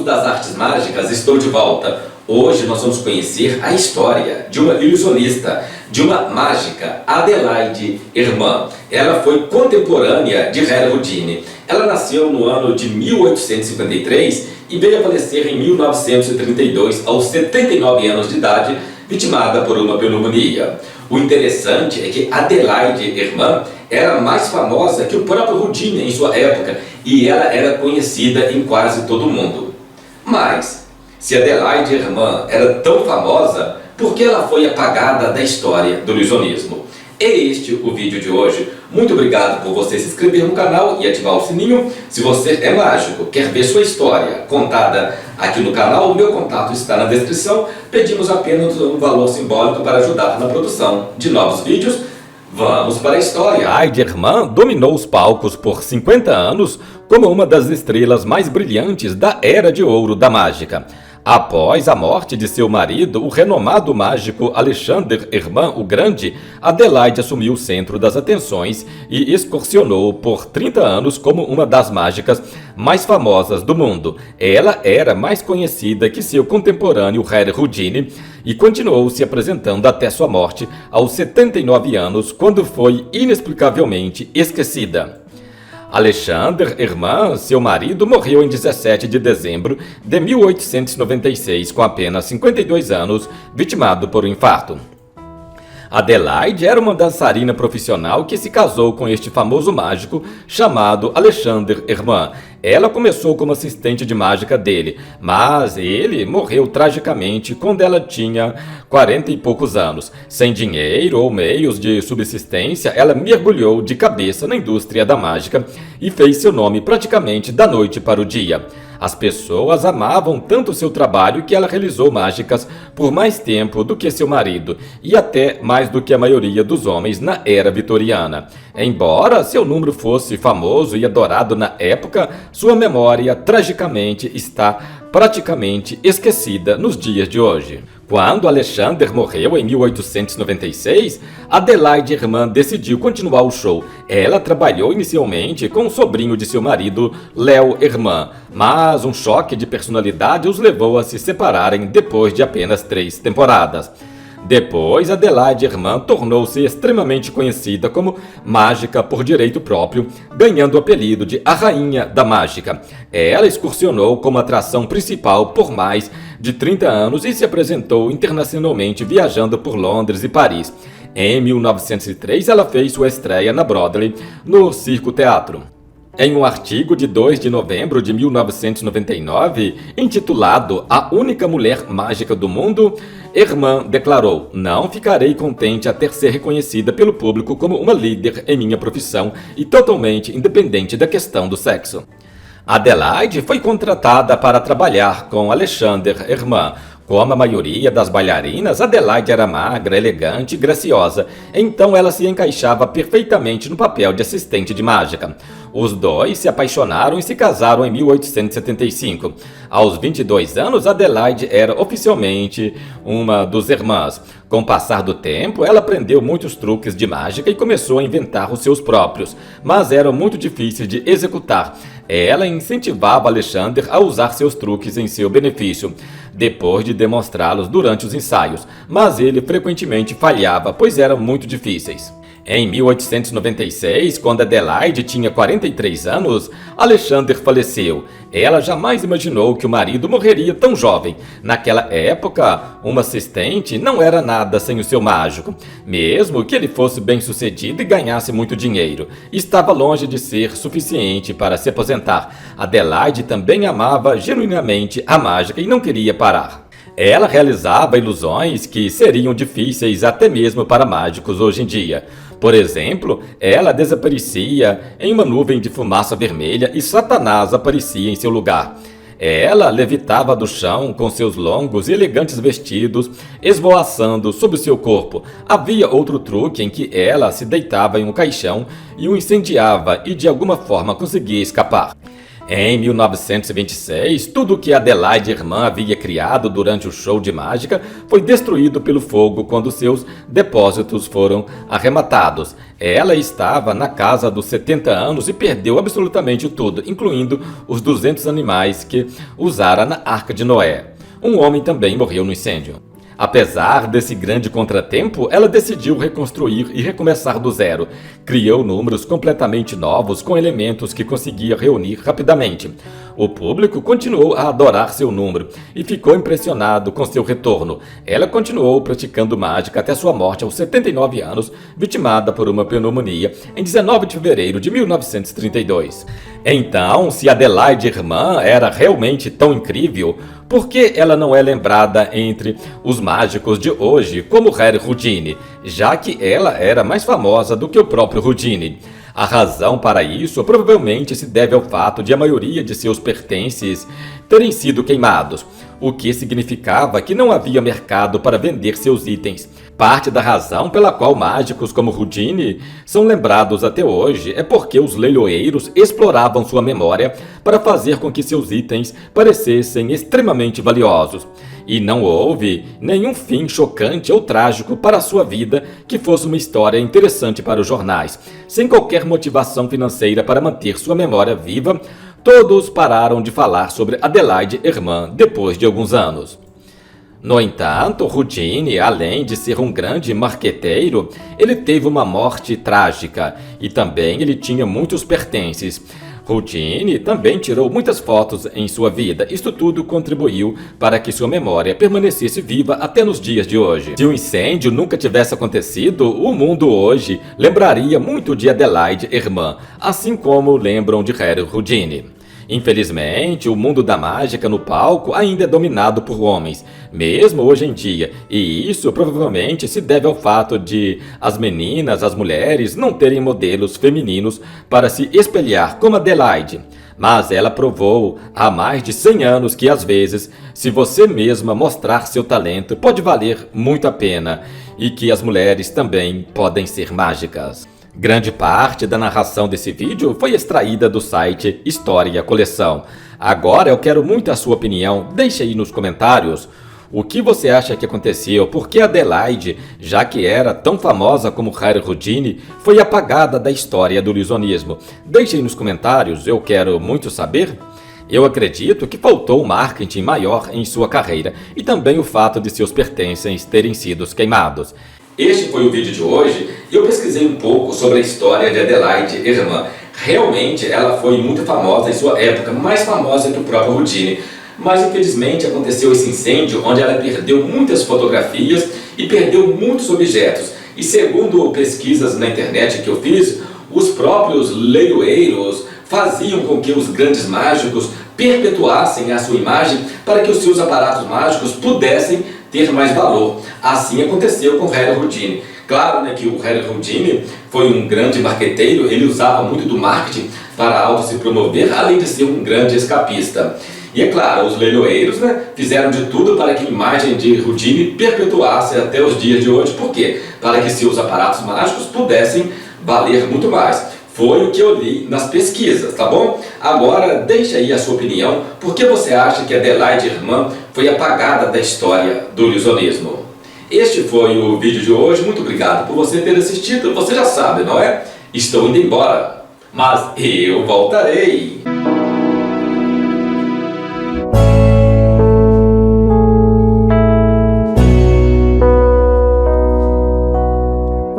Das artes mágicas, estou de volta. Hoje nós vamos conhecer a história de uma ilusionista, de uma mágica, Adelaide Herman. Ela foi contemporânea de Harry Houdini. Ela nasceu no ano de 1853 e veio a falecer em 1932, aos 79 anos de idade, vitimada por uma pneumonia. O interessante é que Adelaide Herman era mais famosa que o próprio Houdini em sua época e ela era conhecida em quase todo o mundo. Mas, se Adelaide Herman era tão famosa, por que ela foi apagada da história do ilusionismo? É este o vídeo de hoje. Muito obrigado por você se inscrever no canal e ativar o sininho. Se você é mágico, quer ver sua história contada aqui no canal, o meu contato está na descrição. Pedimos apenas um valor simbólico para ajudar na produção de novos vídeos. Vamos para a história. Adelaide Herman dominou os palcos por 50 anos como uma das estrelas mais brilhantes da Era de Ouro da Mágica. Após a morte de seu marido, o renomado mágico Alexander Herman o Grande, Adelaide assumiu o centro das atenções e excursionou por 30 anos como uma das mágicas mais famosas do mundo. Ela era mais conhecida que seu contemporâneo Harry Houdini e continuou se apresentando até sua morte aos 79 anos, quando foi inexplicavelmente esquecida. Alexander Herman, seu marido, morreu em 17 de dezembro de 1896, com apenas 52 anos, vitimado por um infarto. Adelaide era uma dançarina profissional que se casou com este famoso mágico chamado Alexander Herman. Ela começou como assistente de mágica dele, mas ele morreu tragicamente quando ela tinha 40 e poucos anos. Sem dinheiro ou meios de subsistência, ela mergulhou de cabeça na indústria da mágica e fez seu nome praticamente da noite para o dia. As pessoas amavam tanto seu trabalho que ela realizou mágicas por mais tempo do que seu marido e até mais do que a maioria dos homens na era vitoriana. Embora seu número fosse famoso e adorado na época, sua memória tragicamente está praticamente esquecida nos dias de hoje. Quando Alexander morreu em 1896, Adelaide Herman decidiu continuar o show. Ela trabalhou inicialmente com o sobrinho de seu marido, Léo Herman, mas um choque de personalidade os levou a se separarem depois de apenas 3 temporadas. Depois, Adelaide Herman tornou-se extremamente conhecida como mágica por direito próprio, ganhando o apelido de a Rainha da Mágica. Ela excursionou como atração principal por mais de 30 anos e se apresentou internacionalmente, viajando por Londres e Paris. Em 1903, ela fez sua estreia na Broadway, no Circo Teatro. Em um artigo de 2 de novembro de 1999, intitulado A Única Mulher Mágica do Mundo, Herman declarou: "Não ficarei contente até ser reconhecida pelo público como uma líder em minha profissão e totalmente independente da questão do sexo." Adelaide foi contratada para trabalhar com Alexander Herman. Como a maioria das bailarinas, Adelaide era magra, elegante e graciosa, então ela se encaixava perfeitamente no papel de assistente de mágica. Os dois se apaixonaram e se casaram em 1875. Aos 22 anos, Adelaide era oficialmente uma dos Hermans. Com o passar do tempo, ela aprendeu muitos truques de mágica e começou a inventar os seus próprios, mas eram muito difíceis de executar. Ela incentivava Alexander a usar seus truques em seu benefício, depois de demonstrá-los durante os ensaios, mas ele frequentemente falhava, pois eram muito difíceis. Em 1896, quando Adelaide tinha 43 anos, Alexander faleceu. Ela jamais imaginou que o marido morreria tão jovem. Naquela época, uma assistente não era nada sem o seu mágico, mesmo que ele fosse bem-sucedido e ganhasse muito dinheiro. Estava longe de ser suficiente para se aposentar. Adelaide também amava genuinamente a mágica e não queria parar. Ela realizava ilusões que seriam difíceis até mesmo para mágicos hoje em dia. Por exemplo, ela desaparecia em uma nuvem de fumaça vermelha e Satanás aparecia em seu lugar. Ela levitava do chão com seus longos e elegantes vestidos esvoaçando sobre seu corpo. Havia outro truque em que ela se deitava em um caixão e o incendiava e de alguma forma conseguia escapar. Em 1926, tudo que Adelaide Irmã havia criado durante o show de mágica foi destruído pelo fogo quando seus depósitos foram arrematados. Ela estava na casa dos 70 anos e perdeu absolutamente tudo, incluindo os 200 animais que usara na Arca de Noé. Um homem também morreu no incêndio. Apesar desse grande contratempo, ela decidiu reconstruir e recomeçar do zero. Criou números completamente novos com elementos que conseguia reunir rapidamente. O público continuou a adorar seu número e ficou impressionado com seu retorno. Ela continuou praticando mágica até sua morte aos 79 anos, vitimada por uma pneumonia em 19 de fevereiro de 1932. Então, se Adelaide Irmã era realmente tão incrível, por que ela não é lembrada entre os mágicos de hoje como Harry Houdini, já que ela era mais famosa do que o próprio Houdini? A razão para isso provavelmente se deve ao fato de a maioria de seus pertences terem sido queimados, o que significava que não havia mercado para vender seus itens. Parte da razão pela qual mágicos como Houdini são lembrados até hoje é porque os leiloeiros exploravam sua memória para fazer com que seus itens parecessem extremamente valiosos. E não houve nenhum fim chocante ou trágico para sua vida que fosse uma história interessante para os jornais. Sem qualquer motivação financeira para manter sua memória viva, todos pararam de falar sobre Adelaide Irmã depois de alguns anos. No entanto, Houdini, além de ser um grande marqueteiro, ele teve uma morte trágica e também ele tinha muitos pertences. Houdini também tirou muitas fotos em sua vida. Isto tudo contribuiu para que sua memória permanecesse viva até nos dias de hoje. Se o incêndio nunca tivesse acontecido, o mundo hoje lembraria muito de Adelaide Irmã, assim como lembram de Harry Houdini. Infelizmente, o mundo da mágica no palco ainda é dominado por homens, mesmo hoje em dia, e isso provavelmente se deve ao fato de as meninas, as mulheres, não terem modelos femininos para se espelhar como Adelaide. Mas ela provou há mais de 100 anos que às vezes, se você mesma mostrar seu talento, pode valer muito a pena e que as mulheres também podem ser mágicas. Grande parte da narração desse vídeo foi extraída do site História Coleção. Agora eu quero muito a sua opinião, deixe aí nos comentários. O que você acha que aconteceu? Por que Adelaide, já que era tão famosa como Harry Houdini, foi apagada da história do ilusionismo? Deixe aí nos comentários, eu quero muito saber. Eu acredito que faltou marketing maior em sua carreira e também o fato de seus pertences terem sido queimados. Este foi o vídeo de hoje. Eu pesquisei um pouco sobre a história de Adelaide Irmã. Realmente ela foi muito famosa em sua época, mais famosa que o próprio Houdini. Mas infelizmente aconteceu esse incêndio onde ela perdeu muitas fotografias e perdeu muitos objetos. E segundo pesquisas na internet que eu fiz, os próprios leiloeiros faziam com que os grandes mágicos perpetuassem a sua imagem para que os seus aparatos mágicos pudessem ter mais valor. Assim aconteceu com Harry Houdini. Claro, né, que o Harry Houdini foi um grande marqueteiro, ele usava muito do marketing para auto se promover, além de ser um grande escapista. E é claro, os leiloeiros, né, fizeram de tudo para que a imagem de Houdini perpetuasse até os dias de hoje. Por quê? Para que seus aparatos mágicos pudessem valer muito mais. Foi o que eu li nas pesquisas, tá bom? Agora deixa aí a sua opinião. Por que você acha que Adelaide Irmã foi apagada da história do ilusionismo? Este foi o vídeo de hoje. Muito obrigado por você ter assistido. Você já sabe, não é? Estou indo embora, mas eu voltarei.